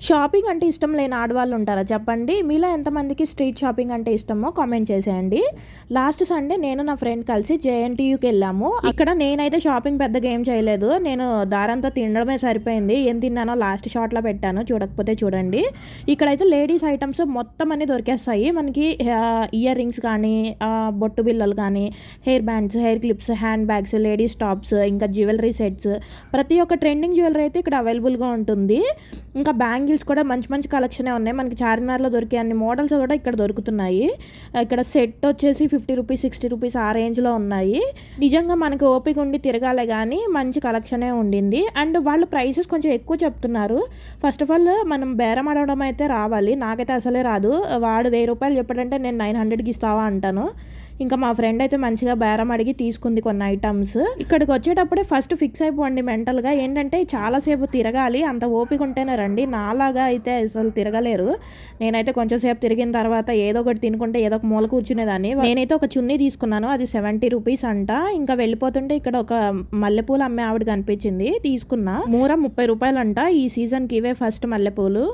Shopping అంటే ఇష్టం లేని ఆడవాళ్ళు ఉంటారా చెప్పండి? మీలో ఎంతమందికి స్ట్రీట్ షాపింగ్ అంటే ఇష్టమో కామెంట్ చేసేయండి. లాస్ట్ సండే నేను నా ఫ్రెండ్ కలిసి జేఎన్టీయూకి వెళ్ళాము. ఇక్కడ నేనైతే షాపింగ్ పెద్దగా ఏం చేయలేదు. నేను దారంతా తినడమే సరిపోయింది. ఏం తిన్నానో లాస్ట్ షాట్లో పెట్టాను. చూడకపోతే చూడండి. ఇక్కడైతే లేడీస్ ఐటమ్స్ మొత్తం అన్ని దొరికేస్తాయి. మనకి ఇయర్ రింగ్స్ కానీ, బొట్టు బిళ్ళలు కానీ, hair bands, hair clips, hand bags, ladies tops, ఇంకా జ్యువెలరీ సెట్స్, ప్రతి ఒక్క ట్రెండింగ్ జ్యువెలరీ అయితే ఇక్కడ అవైలబుల్గా ఉంటుంది. ఇంకా బ్యాంగిల్స్ కూడా మంచి మంచి కలెక్షనే ఉన్నాయి. మనకి చార్మినార్లో దొరికే అన్ని మోడల్స్ కూడా ఇక్కడ దొరుకుతున్నాయి. ఇక్కడ సెట్ వచ్చేసి 50 రూపీస్, 60 రూపీస్ ఆ రేంజ్లో ఉన్నాయి. నిజంగా మనకి ఓపిక ఉండి తిరగాలే కానీ మంచి కలెక్షనే ఉండింది. అండ్ వాళ్ళు ప్రైసెస్ కొంచెం ఎక్కువ చెప్తున్నారు. ఫస్ట్ ఆఫ్ ఆల్ మనం బేరం ఆడడం అయితే రావాలి. నాకైతే అసలే రాదు. వాడు 1000 రూపాయలు చెప్పాడంటే నేను 900కి ఇస్తావా అంటాను. ఇంకా మా ఫ్రెండ్ అయితే మంచిగా బేరం అడిగి తీసుకుంది కొన్ని ఐటమ్స్. ఇక్కడికి వచ్చేటప్పుడే ఫస్ట్ ఫిక్స్ అయిపోండి మెంటల్గా. ఏంటంటే చాలాసేపు తిరగాలి, అంత ఓపిక ఉంటేనే రండి. నాలాగా అయితే అసలు తిరగలేరు. నేనైతే కొంచెం సేపు తిరిగిన తర్వాత ఏదో ఒకటి తినుకుంటే ఏదో ఒక మూల కూర్చునేదాన్ని. నేనైతే ఒక చున్నీ తీసుకున్నాను, అది 70 రూపీస్ అంట. ఇంకా వెళ్ళిపోతుంటే ఇక్కడ ఒక మల్లెపూలు అమ్మే ఆవిడ కనిపించింది, తీసుకున్నా. మూర 30 రూపాయలు అంట. ఈ సీజన్కి ఇవే ఫస్ట్ మల్లెపూలు.